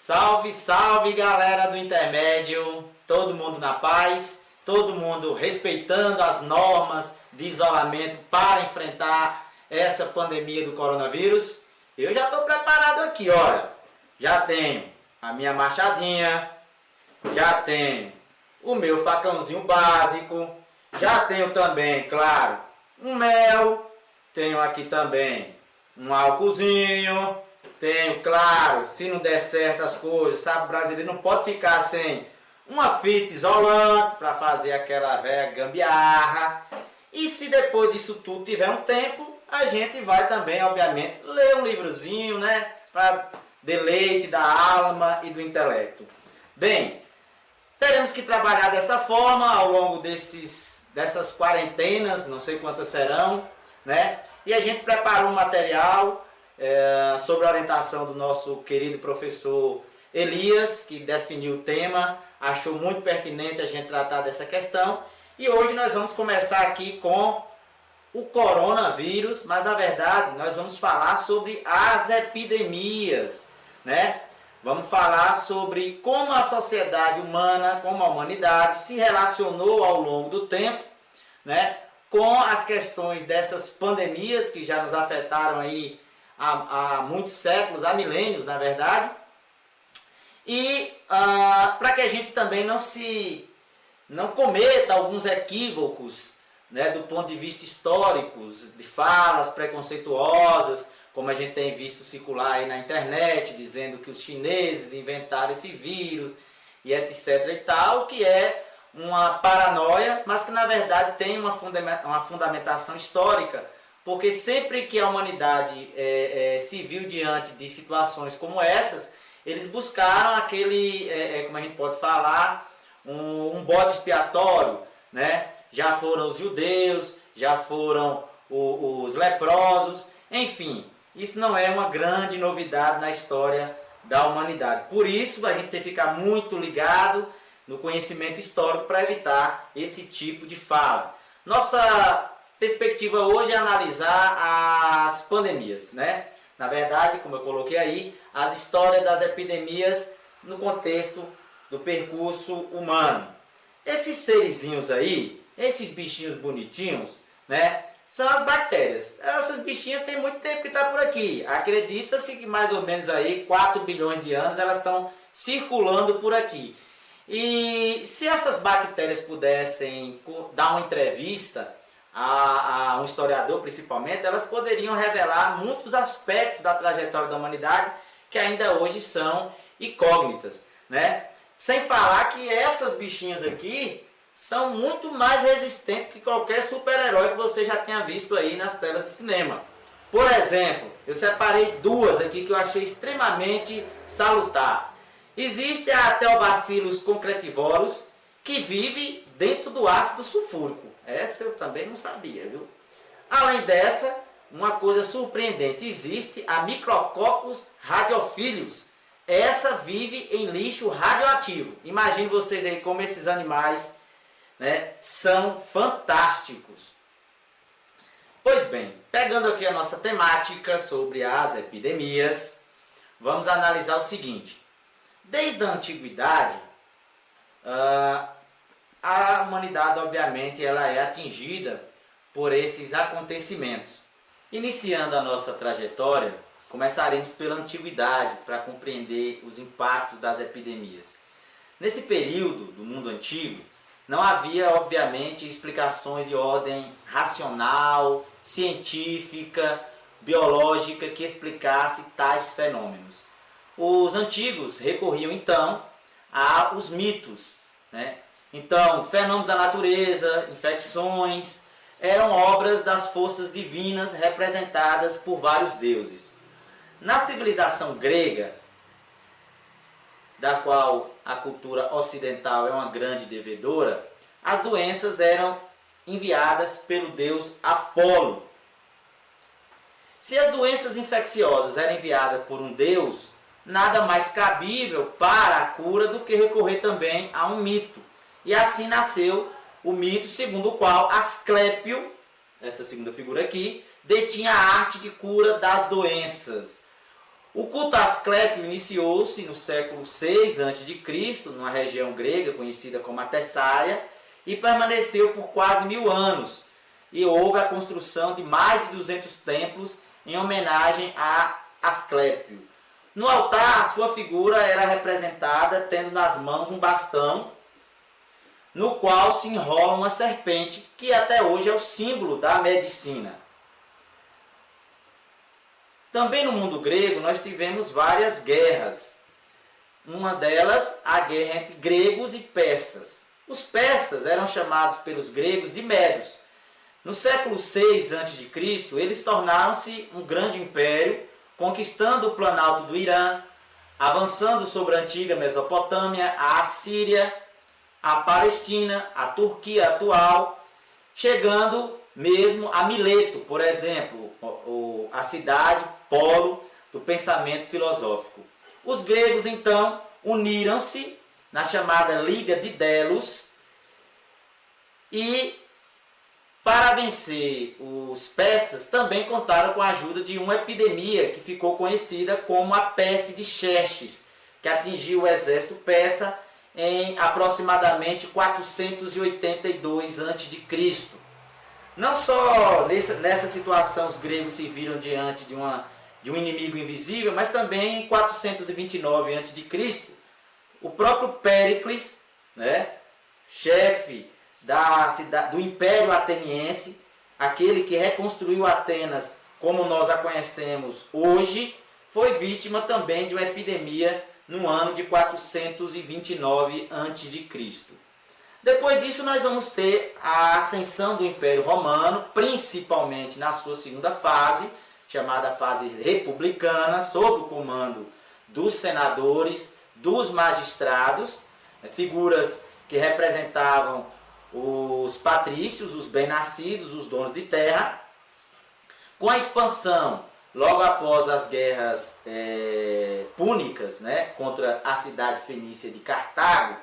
Salve, salve galera do intermédio, todo mundo na paz, todo mundo respeitando as normas de isolamento para enfrentar essa pandemia do coronavírus. Eu já estou preparado aqui, olha, já tenho a minha machadinha, já tenho o meu facãozinho básico, já tenho também, claro, um mel, tenho aqui também um álcoolzinho, tenho, claro, se não der certo as coisas, sabe, o brasileiro não pode ficar sem uma fita isolante para fazer aquela velha gambiarra. E se depois disso tudo tiver um tempo, a gente vai também, obviamente, ler um livrozinho, né, para deleite da alma e do intelecto. Bem, teremos que trabalhar dessa forma ao longo dessas quarentenas, não sei quantas serão, né? E a gente preparou um material sobre a orientação do nosso querido professor Elias, que definiu o tema, achou muito pertinente a gente tratar dessa questão. E hoje nós vamos começar aqui com o coronavírus, mas na verdade nós vamos falar sobre as epidemias, né? Vamos falar sobre como a sociedade humana, como a humanidade se relacionou ao longo do tempo, né, com as questões dessas pandemias que já nos afetaram aí há muitos séculos, há milênios, na verdade. E para que a gente também não cometa alguns equívocos, né, do ponto de vista histórico, de falas preconceituosas, como a gente tem visto circular aí na internet, dizendo que os chineses inventaram esse vírus e etc e tal, que é uma paranoia, mas que na verdade tem uma fundamentação histórica, porque sempre que a humanidade se viu diante de situações como essas, eles buscaram aquele, como a gente pode falar, um bode expiatório, né? Já foram os judeus, já foram os leprosos, enfim, isso não é uma grande novidade na história da humanidade. Por isso, a gente tem que ficar muito ligado no conhecimento histórico para evitar esse tipo de fala. Nossa perspectiva hoje é analisar as pandemias, né? Na verdade, como eu coloquei aí, as histórias das epidemias no contexto do percurso humano. Esses serizinhos aí, esses bichinhos bonitinhos, né, são as bactérias. Essas bichinhas têm muito tempo que estão por aqui. Acredita-se que mais ou menos aí 4 bilhões de anos elas estão circulando por aqui. E se essas bactérias pudessem dar uma entrevista a um historiador principalmente, elas poderiam revelar muitos aspectos da trajetória da humanidade que ainda hoje são incógnitas, né? Sem falar que essas bichinhas aqui são muito mais resistentes que qualquer super-herói que você já tenha visto aí nas telas de cinema. Por exemplo, eu separei duas aqui que eu achei extremamente salutar. Existe a Theobacillus concretivorus, que vive dentro do ácido sulfúrico. Essa eu também não sabia, viu? Além dessa, uma coisa surpreendente, existe a Micrococcus radiophilus. Essa vive em lixo radioativo. Imagine vocês aí como esses animais, né, são fantásticos. Pois bem, pegando aqui a nossa temática sobre as epidemias, vamos analisar o seguinte. Desde a antiguidade, a humanidade, obviamente, ela é atingida por esses acontecimentos. Iniciando a nossa trajetória, começaremos pela antiguidade para compreender os impactos das epidemias. Nesse período do mundo antigo, não havia, obviamente, explicações de ordem racional, científica, biológica que explicasse tais fenômenos. Os antigos recorriam, então, aos mitos, né? Então, fenômenos da natureza, infecções, eram obras das forças divinas representadas por vários deuses. Na civilização grega, da qual a cultura ocidental é uma grande devedora, as doenças eram enviadas pelo deus Apolo. Se as doenças infecciosas eram enviadas por um deus, nada mais cabível para a cura do que recorrer também a um mito. E assim nasceu o mito segundo o qual O culto a Asclépio iniciou-se no século VI a.C., numa região grega conhecida como a Tessália, e permaneceu por quase 1000 anos. E houve a construção de mais de 200 templos em homenagem a Asclépio. No altar, a sua figura era representada tendo nas mãos um bastão, no qual se enrola uma serpente, que até hoje é o símbolo da medicina. Também no mundo grego nós tivemos várias guerras. Uma delas, a guerra entre gregos e persas. Os persas eram chamados pelos gregos de medos. No século VI a.C., eles tornaram-se um grande império, conquistando o planalto do Irã, avançando sobre a antiga Mesopotâmia, a Assíria, a Palestina, a Turquia atual, chegando mesmo a Mileto, por exemplo, a cidade polo do pensamento filosófico. Os gregos, então, uniram-se na chamada Liga de Delos e, para vencer os persas, também contaram com a ajuda de uma epidemia que ficou conhecida como a peste de Xerxes, que atingiu o exército persa em aproximadamente 482 a.C. Não só nessa situação os gregos se viram diante de um inimigo invisível, mas também em 429 a.C., o próprio Péricles, né, chefe do Império Ateniense, aquele que reconstruiu Atenas como nós a conhecemos hoje, foi vítima também de uma epidemia no ano de 429 a.C. Depois disso nós vamos ter a ascensão do Império Romano, principalmente na sua segunda fase, chamada fase republicana, sob o comando dos senadores, dos magistrados, figuras que representavam os patrícios, os bem-nascidos, os donos de terra. Com a expansão, logo após as guerras púnicas, né, contra a cidade fenícia de Cartago,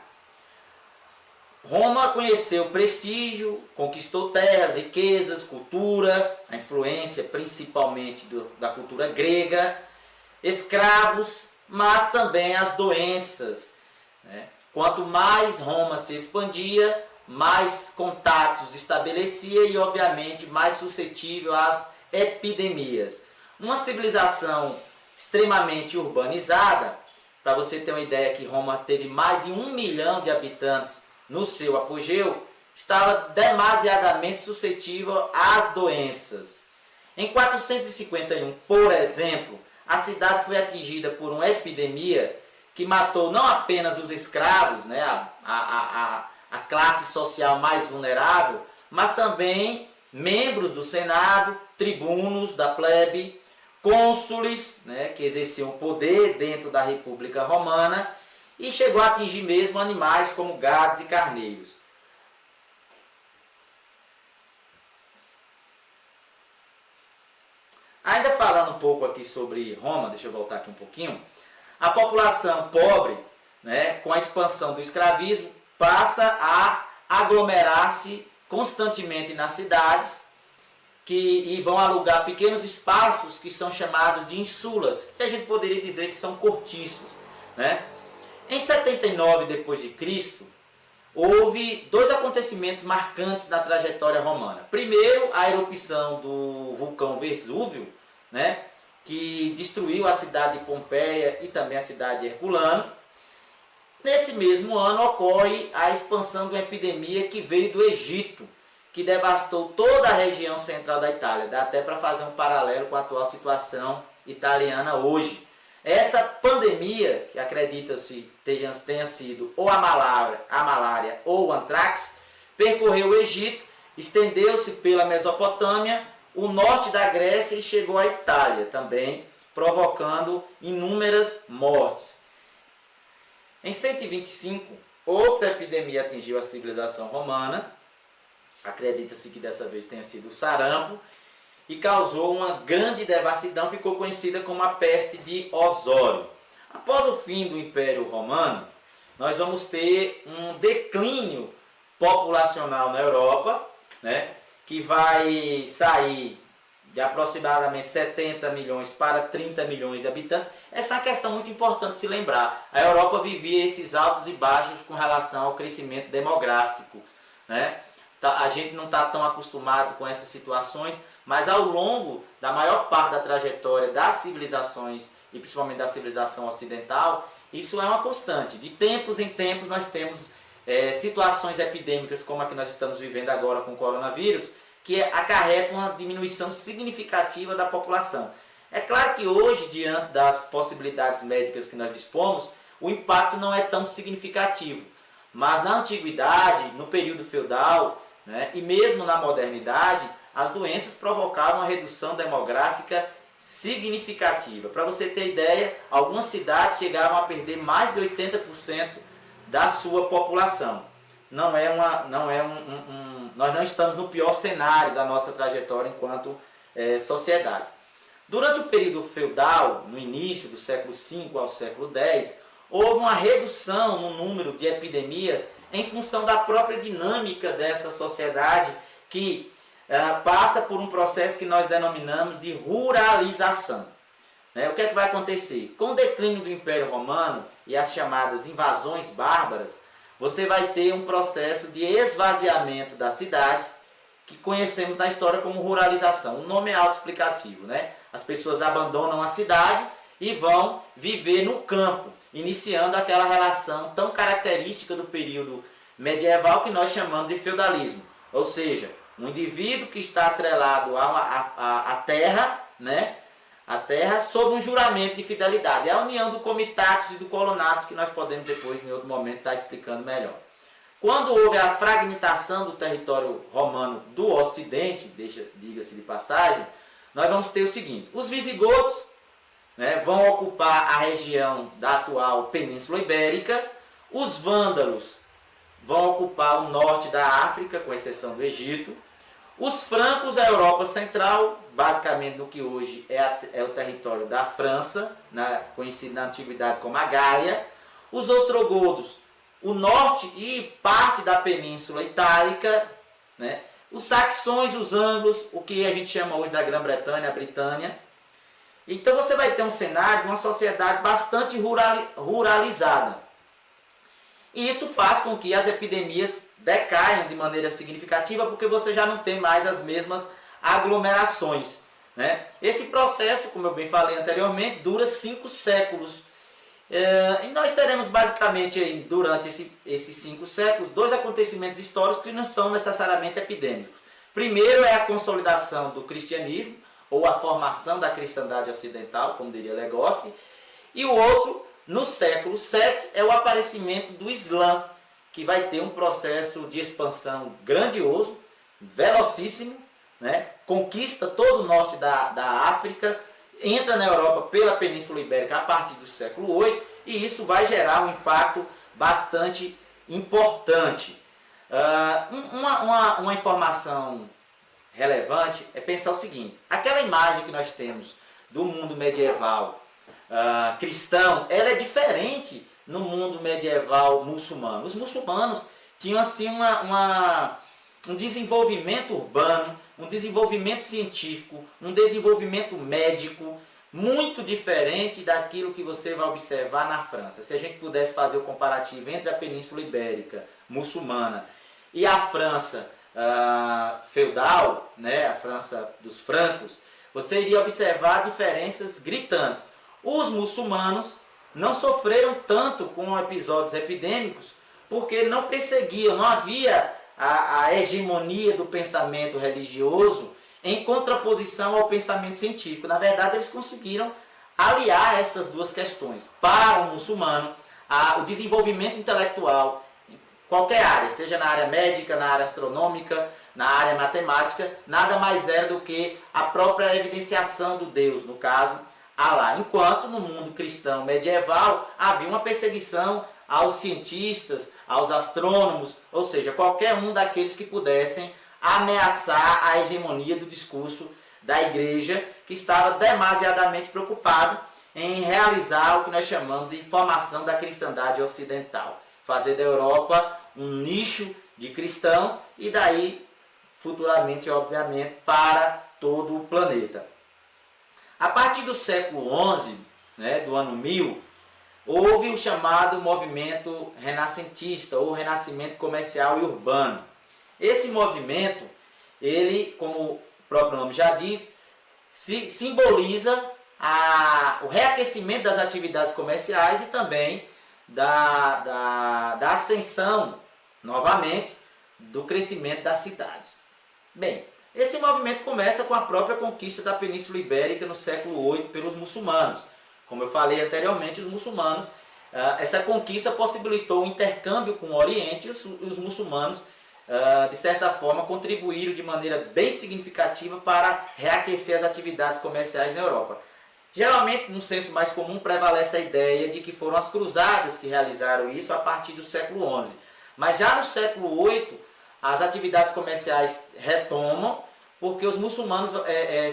Roma conheceu prestígio, conquistou terras, riquezas, cultura, a influência principalmente da cultura grega, escravos, mas também as doenças, né? Quanto mais Roma se expandia, mais contatos estabelecia e, obviamente, mais suscetível às epidemias. Uma civilização extremamente urbanizada, para você ter uma ideia que Roma teve mais de 1 milhão de habitantes no seu apogeu, estava demasiadamente suscetível às doenças. Em 451, por exemplo, a cidade foi atingida por uma epidemia que matou não apenas os escravos, né, a classe social mais vulnerável, mas também membros do Senado, tribunos da plebe, cônsules, né, que exerciam poder dentro da República Romana, e chegou a atingir mesmo animais como gados e carneiros. Ainda falando um pouco aqui sobre Roma, deixa eu voltar aqui um pouquinho, a população pobre, né, com a expansão do escravismo, passa a aglomerar-se constantemente nas cidades e vão alugar pequenos espaços que são chamados de insulas, que a gente poderia dizer que são cortiços, né? Em 79 d.C., houve dois acontecimentos marcantes na trajetória romana. Primeiro, a erupção do vulcão Vesúvio, né, que destruiu a cidade de Pompeia e também a cidade de Herculano. Nesse mesmo ano ocorre a expansão de uma epidemia que veio do Egito, que devastou toda a região central da Itália. Dá até para fazer um paralelo com a atual situação italiana hoje. Essa pandemia, que acredita-se tenha sido ou a malária ou o antrax, percorreu o Egito, estendeu-se pela Mesopotâmia, o norte da Grécia e chegou à Itália também, provocando inúmeras mortes. Em 125, outra epidemia atingiu a civilização romana, acredita-se que dessa vez tenha sido o sarampo, e causou uma grande devassidão, ficou conhecida como a peste de Osório. Após o fim do Império Romano, nós vamos ter um declínio populacional na Europa, né, que vai sair de aproximadamente 70 milhões para 30 milhões de habitantes. Essa é uma questão muito importante se lembrar. A Europa vivia esses altos e baixos com relação ao crescimento demográfico, né? A gente não está tão acostumado com essas situações, mas ao longo da maior parte da trajetória das civilizações, e principalmente da civilização ocidental, isso é uma constante. De tempos em tempos nós temos situações epidêmicas como a que nós estamos vivendo agora com o coronavírus, que acarretam uma diminuição significativa da população. É claro que hoje, diante das possibilidades médicas que nós dispomos, o impacto não é tão significativo. Mas na antiguidade, no período feudal, né, e mesmo na modernidade, as doenças provocavam uma redução demográfica significativa. Para você ter ideia, algumas cidades chegavam a perder mais de 80% da sua população. Nós não estamos no pior cenário da nossa trajetória enquanto sociedade. Durante o período feudal, no início do século V ao século X, houve uma redução no número de epidemias em função da própria dinâmica dessa sociedade que passa por um processo que nós denominamos de ruralização. O que é que vai acontecer? Com o declínio do Império Romano e as chamadas invasões bárbaras, você vai ter um processo de esvaziamento das cidades que conhecemos na história como ruralização. O nome é autoexplicativo, né? As pessoas abandonam a cidade e vão viver no campo, iniciando aquela relação tão característica do período medieval que nós chamamos de feudalismo. Ou seja, um indivíduo que está atrelado à terra, né? A terra sob um juramento de fidelidade. É a união do comitatus e do colonatus que nós podemos depois, em outro momento, estar explicando melhor. Quando houve a fragmentação do território romano do Ocidente, diga-se de passagem, nós vamos ter o seguinte: os visigodos, né, vão ocupar a região da atual Península Ibérica, os vândalos vão ocupar o norte da África, com exceção do Egito, os francos, a Europa Central, basicamente no que hoje é o território da França, conhecido na antiguidade como a Gália, os ostrogodos, o norte e parte da Península Itálica, né? Os saxões, os anglos, o que a gente chama hoje da Grã-Bretanha, a Britânia. Então você vai ter um cenário de uma sociedade bastante ruralizada. E isso faz com que as epidemias decaiam de maneira significativa, porque você já não tem mais as mesmas aglomerações, né? Esse processo, como eu bem falei anteriormente, dura 5 séculos. E nós teremos basicamente aí, durante esses 5 séculos, 2 acontecimentos históricos que não são necessariamente epidêmicos. Primeiro é a consolidação do cristianismo, ou a formação da cristandade ocidental, como diria Legoff, e o outro, no século VII, é o aparecimento do Islã, que vai ter um processo de expansão grandioso, velocíssimo, né? Conquista todo o norte da África, entra na Europa pela Península Ibérica a partir do século VIII, e isso vai gerar um impacto bastante importante. Uma informação relevante é pensar o seguinte: aquela imagem que nós temos do mundo medieval cristão, ela é diferente no mundo medieval muçulmano. Os muçulmanos tinham assim um desenvolvimento urbano, um desenvolvimento científico, um desenvolvimento médico muito diferente daquilo que você vai observar na França. Se a gente pudesse fazer o comparativo entre a Península Ibérica muçulmana e a França feudal, né, a França dos francos, você iria observar diferenças gritantes. Os muçulmanos não sofreram tanto com episódios epidêmicos porque não perseguiam, não havia a hegemonia do pensamento religioso em contraposição ao pensamento científico. Na verdade, eles conseguiram aliar essas duas questões. Para o muçulmano, o desenvolvimento intelectual, em qualquer área, seja na área médica, na área astronômica, na área matemática, nada mais era do que a própria evidenciação do Deus, no caso, Alá. Enquanto no mundo cristão medieval havia uma perseguição aos cientistas, aos astrônomos, ou seja, qualquer um daqueles que pudessem ameaçar a hegemonia do discurso da igreja, que estava demasiadamente preocupado em realizar o que nós chamamos de formação da cristandade ocidental, fazer da Europa um nicho de cristãos e daí futuramente, obviamente, para todo o planeta. A partir do século XI, né, do ano 1000, houve o chamado movimento renascentista ou renascimento comercial e urbano. Esse movimento, ele, como o próprio nome já diz, simboliza o reaquecimento das atividades comerciais e também da ascensão, novamente, do crescimento das cidades. Bem, esse movimento começa com a própria conquista da Península Ibérica no século VIII pelos muçulmanos. Como eu falei anteriormente, os muçulmanos, essa conquista possibilitou o intercâmbio com o Oriente e os muçulmanos, de certa forma, contribuíram de maneira bem significativa para reaquecer as atividades comerciais na Europa. Geralmente, no senso mais comum, prevalece a ideia de que foram as cruzadas que realizaram isso a partir do século XI. Mas já no século VIII, as atividades comerciais retomam, porque os muçulmanos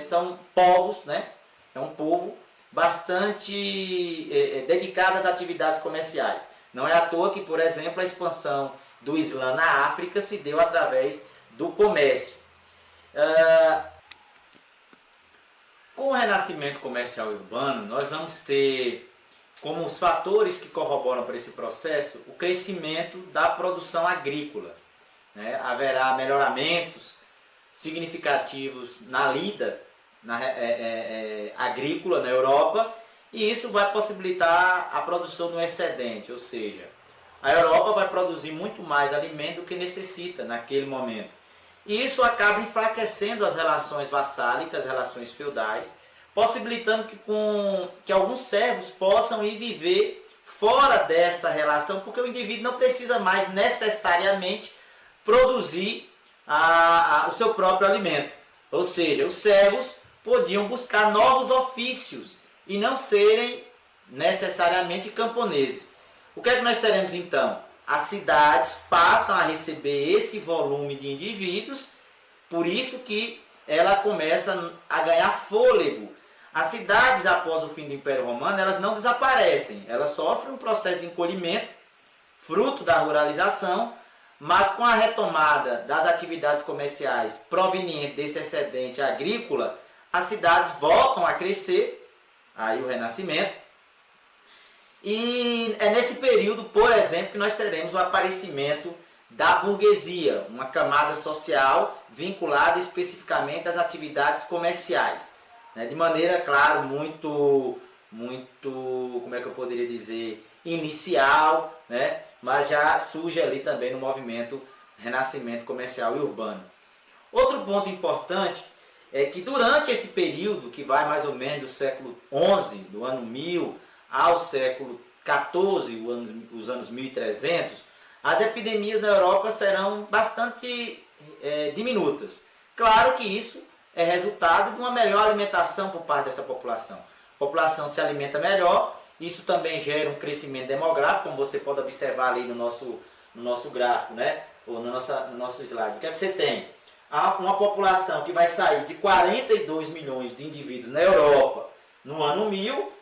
são povos, né? É um povo bastante dedicado às atividades comerciais. Não é à toa que, por exemplo, a expansão do Islã na África se deu através do comércio. Com o renascimento comercial e urbano, nós vamos ter como os fatores que corroboram para esse processo o crescimento da produção agrícola. Né? Haverá melhoramentos significativos na lida agrícola na Europa, e isso vai possibilitar a produção do excedente, ou seja, a Europa vai produzir muito mais alimento do que necessita naquele momento. E isso acaba enfraquecendo as relações vassálicas, as relações feudais, possibilitando que alguns servos possam ir viver fora dessa relação, porque o indivíduo não precisa mais necessariamente produzir o seu próprio alimento. Ou seja, os servos podiam buscar novos ofícios e não serem necessariamente camponeses. O que é que nós teremos então? As cidades passam a receber esse volume de indivíduos, por isso que ela começa a ganhar fôlego. As cidades, após o fim do Império Romano, elas não desaparecem, elas sofrem um processo de encolhimento, fruto da ruralização, mas com a retomada das atividades comerciais provenientes desse excedente agrícola, as cidades voltam a crescer, aí o Renascimento, e é nesse período, por exemplo, que nós teremos o aparecimento da burguesia, uma camada social vinculada especificamente às atividades comerciais, né? De maneira, claro, muito, como é que eu poderia dizer, inicial, né? Mas já surge ali também no movimento Renascimento Comercial e Urbano. Outro ponto importante é que durante esse período, que vai mais ou menos do século XI, do ano 1000, ao século XIV, os anos 1300, as epidemias na Europa serão bastante diminutas. Claro que isso é resultado de uma melhor alimentação por parte dessa população. A população se alimenta melhor, isso também gera um crescimento demográfico, como você pode observar ali no nosso gráfico, né? Ou no nosso slide. O que é que você tem? Há uma população que vai sair de 42 milhões de indivíduos na Europa no ano 1000,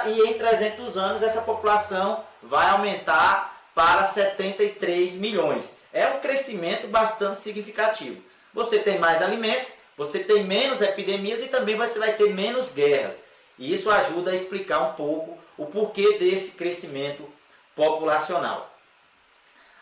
e em 300 anos essa população vai aumentar para 73 milhões. É um crescimento bastante significativo. Você tem mais alimentos, você tem menos epidemias e também você vai ter menos guerras. E isso ajuda a explicar um pouco o porquê desse crescimento populacional.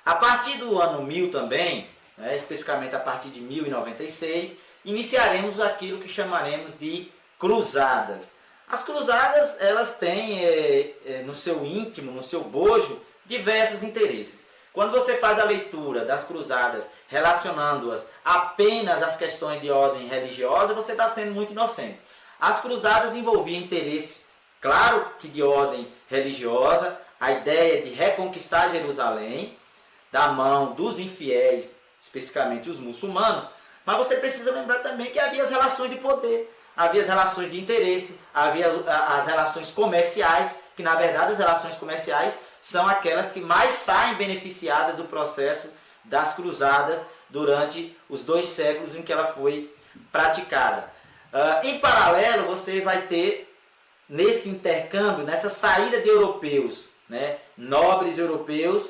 A partir do ano 1000 também, né, especificamente a partir de 1096, iniciaremos aquilo que chamaremos de cruzadas. As cruzadas, elas têm no seu íntimo, no seu bojo, diversos interesses. Quando você faz a leitura das cruzadas relacionando-as apenas às questões de ordem religiosa, você está sendo muito inocente. As cruzadas envolviam interesses, claro que de ordem religiosa, a ideia de reconquistar Jerusalém, da mão dos infiéis, especificamente os muçulmanos, mas você precisa lembrar também que havia as relações de poder, havia as relações de interesse, havia as relações comerciais, que na verdade as relações comerciais são aquelas que mais saem beneficiadas do processo das cruzadas durante os 2 séculos em que ela foi praticada. Em paralelo, você vai ter nesse intercâmbio, nessa saída de europeus, né, nobres europeus,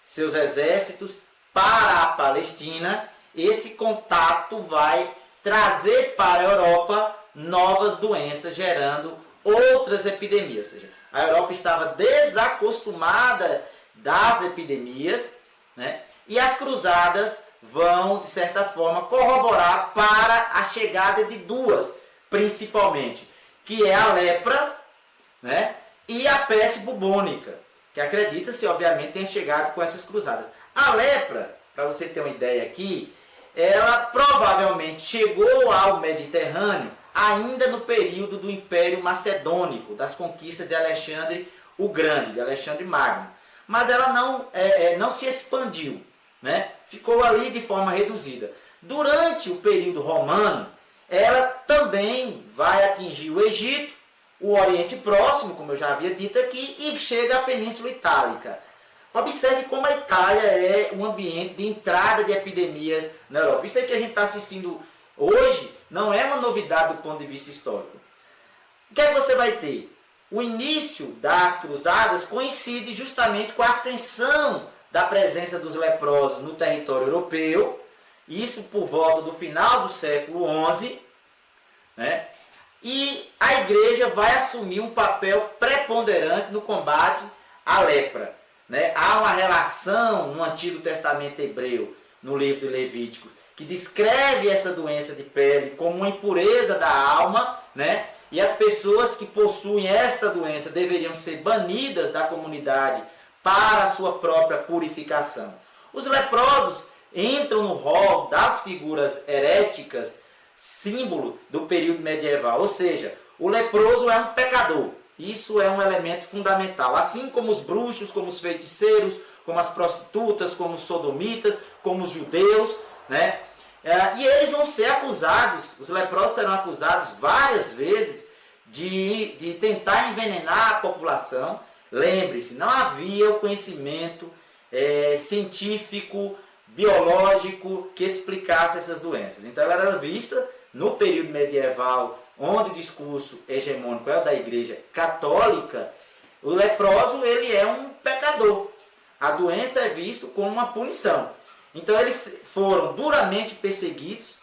seus exércitos para a Palestina, esse contato vai trazer para a Europa novas doenças, gerando outras epidemias. Ou seja, a Europa estava desacostumada das epidemias, né? E as cruzadas vão, de certa forma, corroborar para a chegada de duas, principalmente, que é a lepra, né? E a peste bubônica, que acredita-se, obviamente, tenha chegado com essas cruzadas. A lepra, para você ter uma ideia aqui, ela provavelmente chegou ao Mediterrâneo ainda no período do Império Macedônico, das conquistas de Alexandre o Grande, de Alexandre Magno. Mas ela não se expandiu, né? Ficou ali de forma reduzida. Durante o período romano, ela também vai atingir o Egito, o Oriente Próximo, como eu já havia dito aqui, e chega à Península Itálica. Observe como a Itália é um ambiente de entrada de epidemias na Europa. Isso aí que a gente está assistindo hoje não é uma novidade do ponto de vista histórico. O que é que você vai ter? O início das cruzadas coincide justamente com a ascensão da presença dos leprosos no território europeu, isso por volta do final do século XI, né? E a igreja vai assumir um papel preponderante no combate à lepra. Né? Há uma relação no Antigo Testamento hebreu, no livro de Levítico, que descreve essa doença de pele como uma impureza da alma, né? E as pessoas que possuem esta doença deveriam ser banidas da comunidade para a sua própria purificação. Os leprosos entram no rol das figuras heréticas, símbolo do período medieval, ou seja, o leproso é um pecador. Isso é um elemento fundamental, assim como os bruxos, como os feiticeiros, como as prostitutas, como os sodomitas, como os judeus, né? E eles vão ser acusados, os leprosos serão acusados várias vezes de tentar envenenar a população. Lembre-se, não havia o conhecimento científico, biológico que explicasse essas doenças. Então ela era vista no período medieval, onde o discurso hegemônico é o da Igreja Católica, o leproso ele é um pecador. A doença é vista como uma punição. Então eles foram duramente perseguidos,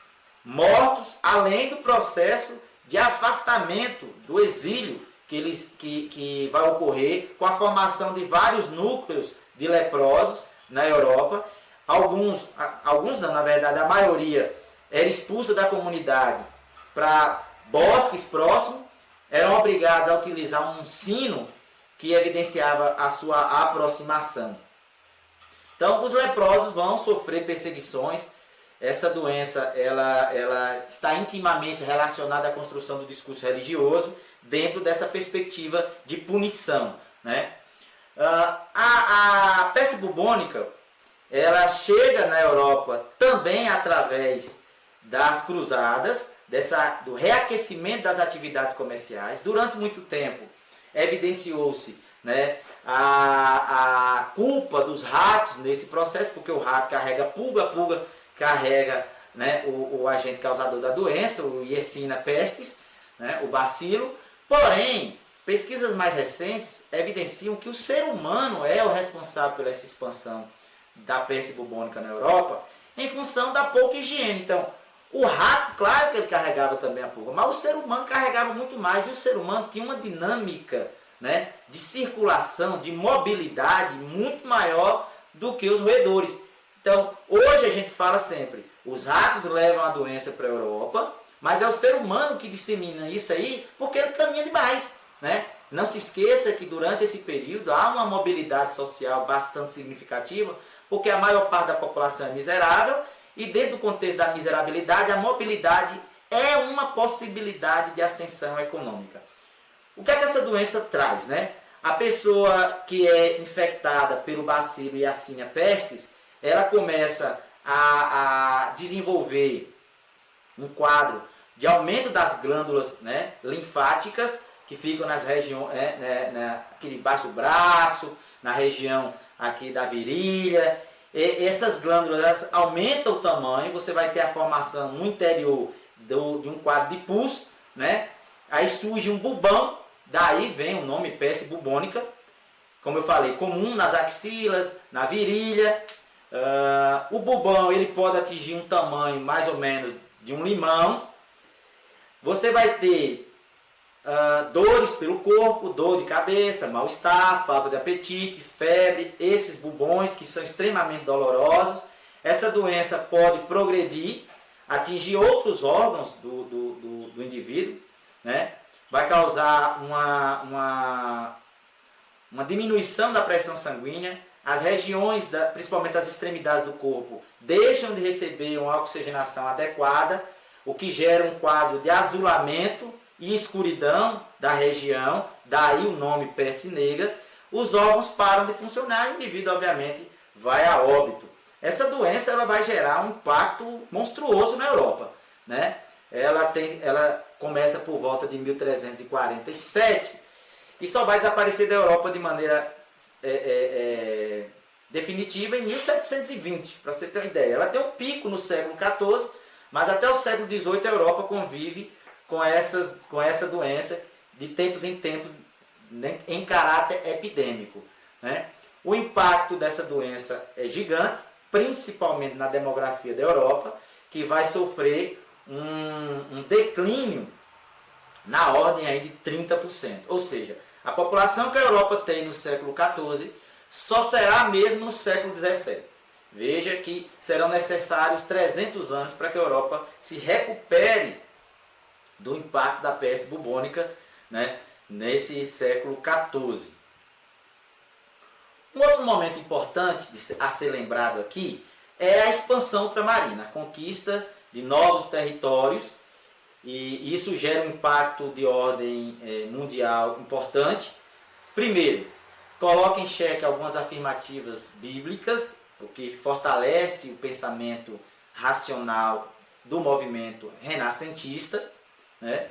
mortos, além do processo de afastamento, do exílio que vai ocorrer com a formação de vários núcleos de leprosos na Europa. Alguns não, na verdade, a maioria era expulsa da comunidade para bosques próximos, eram obrigados a utilizar um sino que evidenciava a sua aproximação. Então, os leprosos vão sofrer perseguições. Essa doença ela está intimamente relacionada à construção do discurso religioso dentro dessa perspectiva de punição, né? A peste bubônica ela chega na Europa também através das cruzadas, do reaquecimento das atividades comerciais. Durante muito tempo evidenciou-se, né, a culpa dos ratos nesse processo, porque o rato carrega pulga, a pulga carrega, né, o agente causador da doença, o Yersinia pestis, né, o bacilo. Porém, pesquisas mais recentes evidenciam que o ser humano é o responsável por essa expansão da peste bubônica na Europa, em função da pouca higiene. Então, o rato, claro que ele carregava também a pulga, mas o ser humano carregava muito mais, e o ser humano tinha uma dinâmica, né, de circulação, de mobilidade muito maior do que os roedores. Então, hoje a gente fala sempre, os ratos levam a doença para a Europa, mas é o ser humano que dissemina isso aí, porque ele caminha demais, né? Não se esqueça que durante esse período há uma mobilidade social bastante significativa, porque a maior parte da população é miserável, e dentro do contexto da miserabilidade, a mobilidade é uma possibilidade de ascensão econômica. O que é que essa doença traz, né? A pessoa que é infectada pelo bacilo Yersinia pestis, ela começa a desenvolver um quadro de aumento das glândulas, né, linfáticas, que ficam nas regiões, aqui debaixo do braço, na região aqui da virilha. E essas glândulas aumentam o tamanho, você vai ter a formação no interior de um quadro de pus, né? Aí surge um bubão, daí vem o nome peste bubônica, como eu falei, comum nas axilas, na virilha. O bubão ele pode atingir um tamanho mais ou menos de um limão. Você vai ter dores pelo corpo, dor de cabeça, mal-estar, falta de apetite, febre, esses bubões que são extremamente dolorosos. Essa doença pode progredir, atingir outros órgãos do indivíduo, né? Vai causar uma diminuição da pressão sanguínea, as regiões, principalmente as extremidades do corpo, deixam de receber uma oxigenação adequada, o que gera um quadro de azulamento e escuridão da região, daí o nome peste negra. Os órgãos param de funcionar e o indivíduo, obviamente, vai a óbito. Essa doença ela vai gerar um impacto monstruoso na Europa, né? Ela começa por volta de 1347 e só vai desaparecer da Europa de maneira definitiva em 1720, para você ter uma ideia. Ela tem um pico no século XIV, mas até o século XVIII a Europa convive com essa doença de tempos em tempos, né, em caráter epidêmico, né? O impacto dessa doença é gigante, principalmente na demografia da Europa, que vai sofrer um declínio na ordem aí de 30%. Ou seja, a população que a Europa tem no século XIV só será mesmo no século XVII. Veja que serão necessários 300 anos para que a Europa se recupere do impacto da peste bubônica, né, nesse século XIV. Um outro momento importante a ser lembrado aqui é a expansão ultramarina, a conquista de novos territórios, e isso gera um impacto de ordem mundial importante. Primeiro, coloca em xeque algumas afirmativas bíblicas, o que fortalece o pensamento racional do movimento renascentista, né?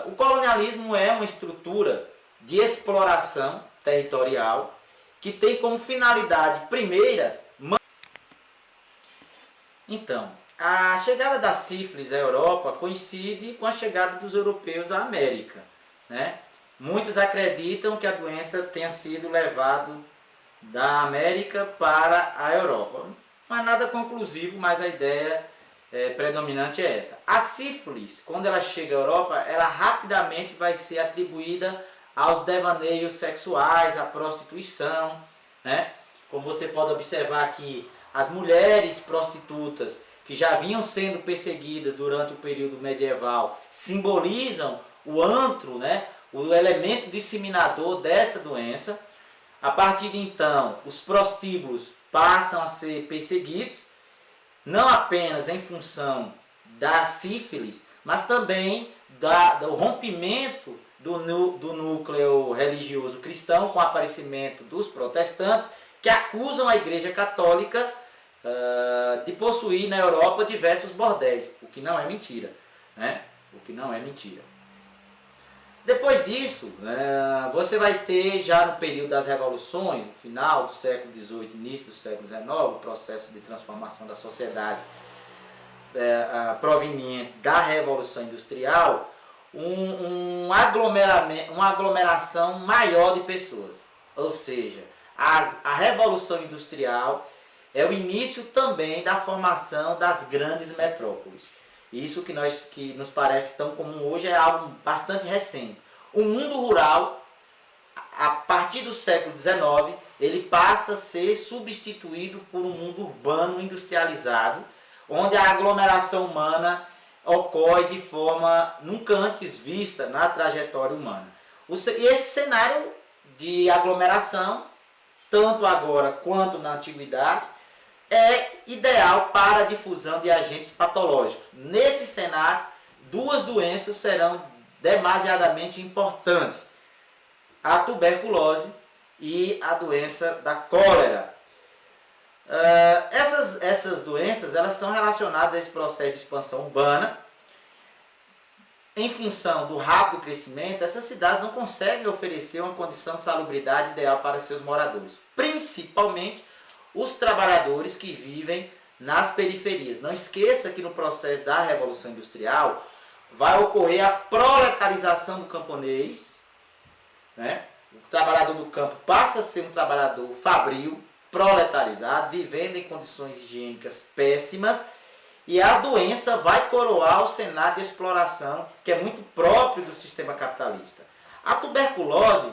O colonialismo é uma estrutura de exploração territorial que tem como finalidade primeira. Então, a chegada da sífilis à Europa coincide com a chegada dos europeus à América, né? Muitos acreditam que a doença tenha sido levada da América para a Europa. Não é nada conclusivo, mas a ideia predominante é essa. A sífilis, quando ela chega à Europa, ela rapidamente vai ser atribuída aos devaneios sexuais, à prostituição, né? Como você pode observar aqui, as mulheres prostitutas que já vinham sendo perseguidas durante o período medieval simbolizam o antro, né? O elemento disseminador dessa doença. A partir de então, os prostíbulos passam a ser perseguidos, não apenas em função da sífilis, mas também do rompimento do núcleo religioso cristão com o aparecimento dos protestantes, que acusam a Igreja Católica de possuir na Europa diversos bordéis, o que não é mentira, né? O que não é mentira. Depois disso, você vai ter já no período das revoluções, no final do século XVIII, início do século XIX, o processo de transformação da sociedade proveniente da Revolução Industrial, uma aglomeração maior de pessoas. Ou seja, a Revolução Industrial é o início também da formação das grandes metrópoles. Isso que nos parece tão comum hoje é algo bastante recente. O mundo rural, a partir do século XIX, ele passa a ser substituído por um mundo urbano industrializado, onde a aglomeração humana ocorre de forma nunca antes vista na trajetória humana. E esse cenário de aglomeração, tanto agora quanto na antiguidade, é ideal para a difusão de agentes patológicos. Nesse cenário, duas doenças serão demasiadamente importantes: a tuberculose e a doença da cólera. Essas doenças elas são relacionadas a esse processo de expansão urbana. Em função do rápido crescimento, essas cidades não conseguem oferecer uma condição de salubridade ideal para seus moradores, principalmente os trabalhadores que vivem nas periferias. Não esqueça que no processo da Revolução Industrial vai ocorrer a proletarização do camponês, né? O trabalhador do campo passa a ser um trabalhador fabril, proletarizado, vivendo em condições higiênicas péssimas, e a doença vai coroar o cenário de exploração que é muito próprio do sistema capitalista. A tuberculose,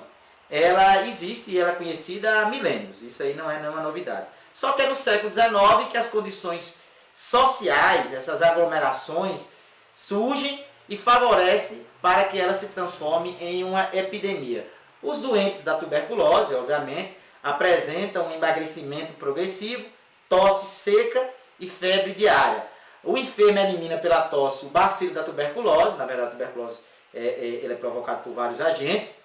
ela existe e ela é conhecida há milênios, isso aí não é nenhuma novidade. Só que é no século XIX que as condições sociais, essas aglomerações, surgem e favorecem para que ela se transforme em uma epidemia. Os doentes da tuberculose, obviamente, apresentam um emagrecimento progressivo, tosse seca e febre diária. O enfermo elimina pela tosse o bacilo da tuberculose, na verdade a tuberculose ele é provocado por vários agentes.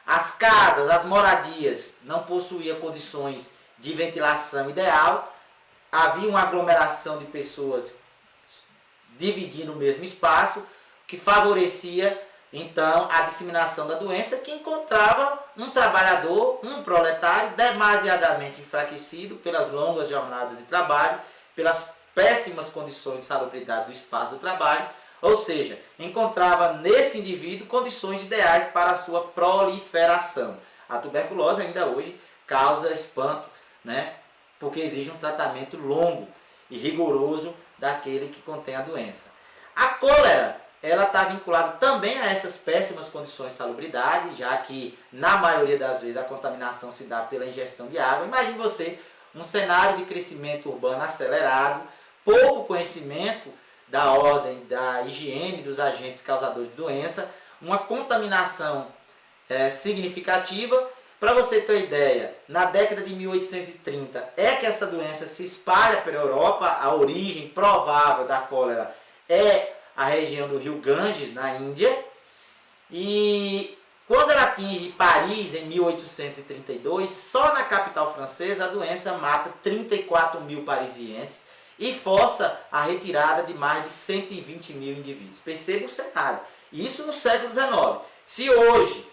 As casas, as moradias não possuíam condições de ventilação ideal, havia uma aglomeração de pessoas dividindo o mesmo espaço, que favorecia então a disseminação da doença, que encontrava um trabalhador, um proletário, demasiadamente enfraquecido pelas longas jornadas de trabalho, pelas péssimas condições de salubridade do espaço do trabalho, ou seja, encontrava nesse indivíduo condições ideais para a sua proliferação. A tuberculose ainda hoje causa espanto, né? Porque exige um tratamento longo e rigoroso daquele que contém a doença. A cólera, ela está vinculada também a essas péssimas condições de salubridade, já que na maioria das vezes a contaminação se dá pela ingestão de água. Imagine você um cenário de crescimento urbano acelerado, pouco conhecimento da ordem da higiene dos agentes causadores de doença, uma contaminação significativa. Para você ter uma ideia, na década de 1830 é que essa doença se espalha pela Europa. A origem provável da cólera é a região do rio Ganges, na Índia. E quando ela atinge Paris, em 1832, só na capital francesa a doença mata 34 mil parisienses e força a retirada de mais de 120 mil indivíduos. Perceba o cenário. Isso no século XIX. Se hoje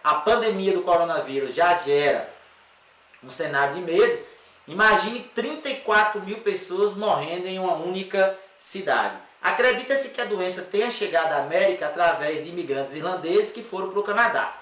a pandemia do coronavírus já gera um cenário de medo, imagine 34 mil pessoas morrendo em uma única cidade. Acredita-se que a doença tenha chegado à América através de imigrantes irlandeses que foram para o Canadá.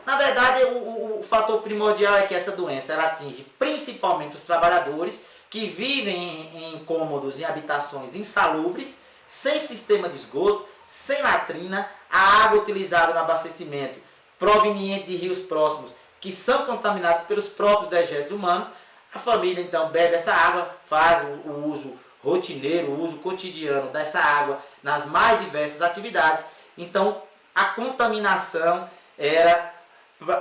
Na verdade, o fator primordial é que essa doença ela atinge principalmente os trabalhadores que vivem em cômodos, em habitações insalubres, sem sistema de esgoto, sem latrina, a água utilizada no abastecimento proveniente de rios próximos que são contaminados pelos próprios dejetos humanos. A família então bebe essa água, faz o uso rotineiro, o uso cotidiano dessa água nas mais diversas atividades. Então a contaminação era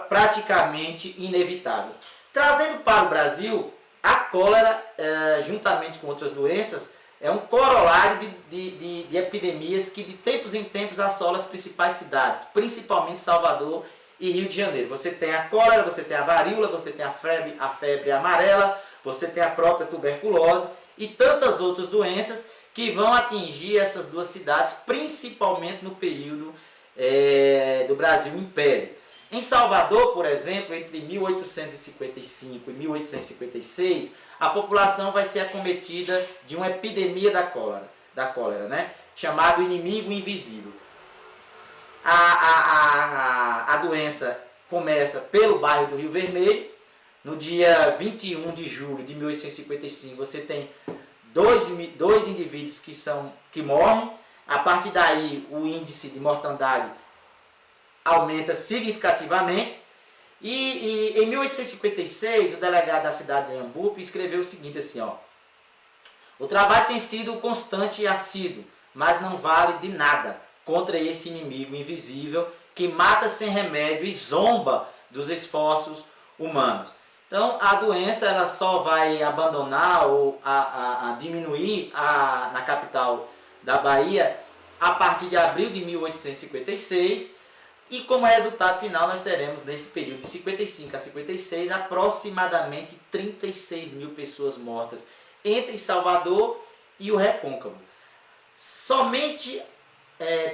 praticamente inevitável. Trazendo para o Brasil, a cólera, juntamente com outras doenças, é um corolário de epidemias que de tempos em tempos assolam as principais cidades, principalmente Salvador e Rio de Janeiro. Você tem a cólera, você tem a varíola, você tem a febre amarela, você tem a própria tuberculose e tantas outras doenças que vão atingir essas duas cidades, principalmente no período do Brasil Império. Em Salvador, por exemplo, entre 1855 e 1856, a população vai ser acometida de uma epidemia da cólera, né? Chamado inimigo invisível. A doença começa pelo bairro do Rio Vermelho. No dia 21 de julho de 1855, você tem dois indivíduos que morrem. A partir daí, o índice de mortandade aumenta significativamente. E em 1856, o delegado da cidade de Iambupe escreveu o seguinte assim, ó: o trabalho tem sido constante e assíduo, mas não vale de nada contra esse inimigo invisível que mata sem remédio e zomba dos esforços humanos. Então a doença ela só vai abandonar ou a diminuir na capital da Bahia a partir de abril de 1856. E como resultado final nós teremos nesse período de 55 a 56 aproximadamente 36 mil pessoas mortas entre Salvador e o Recôncavo. Somente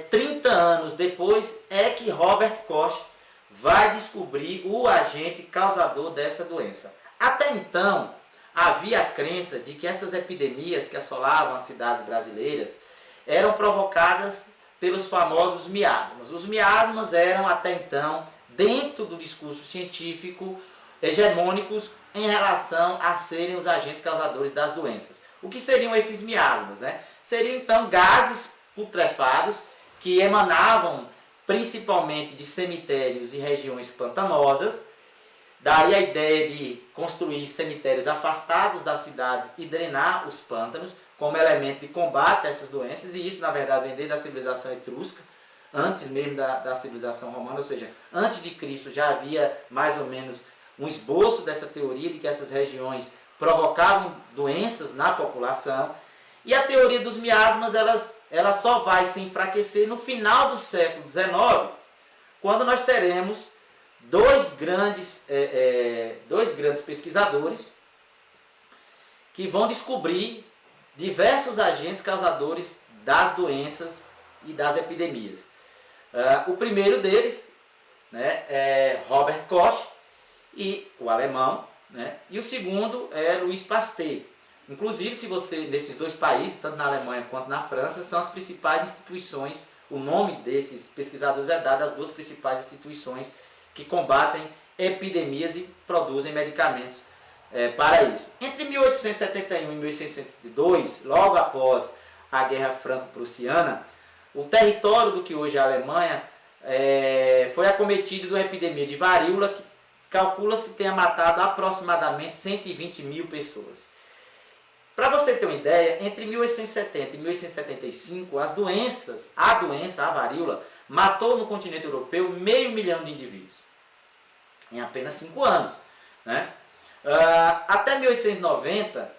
30 anos depois é que Robert Koch vai descobrir o agente causador dessa doença. Até então havia a crença de que essas epidemias que assolavam as cidades brasileiras eram provocadas pelos famosos miasmas. Os miasmas eram até então, dentro do discurso científico, hegemônicos em relação a serem os agentes causadores das doenças. O que seriam esses miasmas, né? Seriam então gases putrefados que emanavam principalmente de cemitérios e regiões pantanosas. Daí a ideia de construir cemitérios afastados das cidades e drenar os pântanos como elemento de combate a essas doenças, e isso na verdade vem desde a civilização etrusca, antes mesmo da civilização romana, ou seja, antes de Cristo já havia mais ou menos um esboço dessa teoria de que essas regiões provocavam doenças na população. E a teoria dos miasmas ela só vai se enfraquecer no final do século XIX, quando nós teremos dois grandes pesquisadores que vão descobrir diversos agentes causadores das doenças e das epidemias. O primeiro deles, né, é Robert Koch, e o alemão, né, e o segundo é Louis Pasteur. Inclusive, se você, nesses dois países, tanto na Alemanha quanto na França, são as principais instituições, o nome desses pesquisadores é dado às duas principais instituições que combatem epidemias e produzem medicamentos para isso. Entre 1871 e 1872, logo após a Guerra Franco-Prussiana, o território do que hoje é a Alemanha foi acometido de uma epidemia de varíola que calcula-se tenha matado aproximadamente 120 mil pessoas. Para você ter uma ideia, entre 1870 e 1875, a varíola, matou no continente europeu 500 mil de indivíduos, em apenas 5 anos. Né? Até 1890,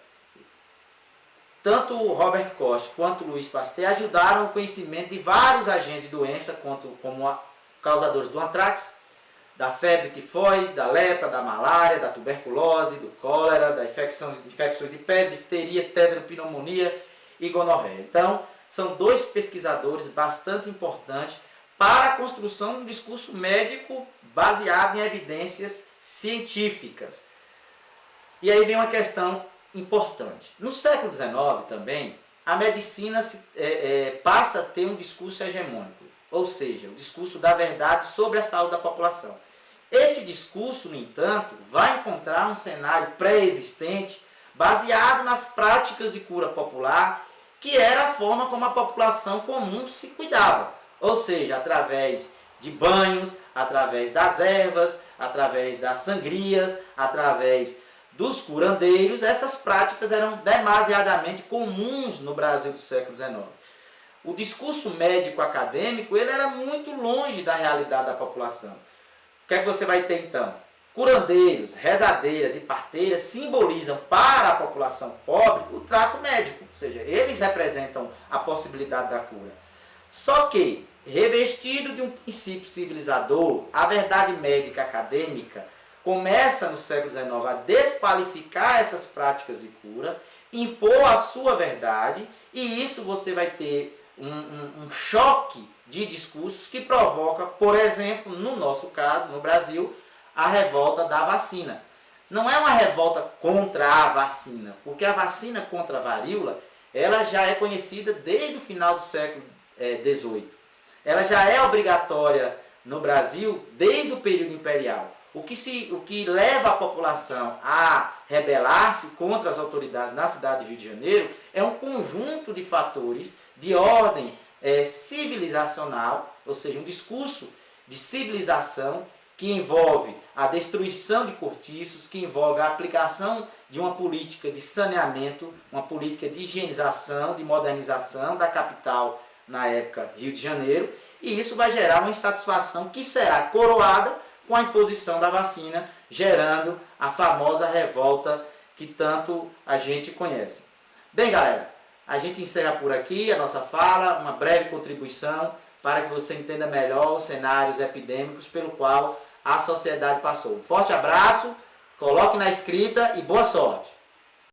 tanto o Robert Koch quanto o Louis Pasteur ajudaram o conhecimento de vários agentes de doença, como causadores do antrax, da febre tifoide, da lepra, da malária, da tuberculose, do cólera, da infecções de pele, difteria, tétano, pneumonia e gonorreia. Então, são dois pesquisadores bastante importantes para a construção de um discurso médico baseado em evidências científicas. E aí vem uma questão importante. No século XIX também, a medicina passa a ter um discurso hegemônico, ou seja, o discurso da verdade sobre a saúde da população. Esse discurso, no entanto, vai encontrar um cenário pré-existente baseado nas práticas de cura popular, que era a forma como a população comum se cuidava. Ou seja, através de banhos, através das ervas, através das sangrias, através dos curandeiros. Essas práticas eram demasiadamente comuns no Brasil do século XIX. O discurso médico acadêmico ele era muito longe da realidade da população. O que é que você vai ter então? Curandeiros, rezadeiras e parteiras simbolizam para a população pobre o trato médico, ou seja, eles representam a possibilidade da cura. Só que, revestido de um princípio civilizador, a verdade médica acadêmica começa no século XIX a desqualificar essas práticas de cura, impor a sua verdade, e isso você vai ter um choque de discursos que provoca, por exemplo, no nosso caso, no Brasil, a revolta da vacina. Não é uma revolta contra a vacina, porque a vacina contra a varíola ela já é conhecida desde o final do século XVIII. Ela já é obrigatória no Brasil desde o período imperial. O que leva a população a rebelar-se contra as autoridades na cidade de Rio de Janeiro é um conjunto de fatores de ordem civilizacional, ou seja, um discurso de civilização que envolve a destruição de cortiços, que envolve a aplicação de uma política de saneamento, uma política de higienização, de modernização da capital, na época Rio de Janeiro, e isso vai gerar uma insatisfação que será coroada com a imposição da vacina, gerando a famosa revolta que tanto a gente conhece. Bem, galera, a gente encerra por aqui a nossa fala, uma breve contribuição para que você entenda melhor os cenários epidêmicos pelo qual a sociedade passou. Um forte abraço, coloque na escrita e boa sorte!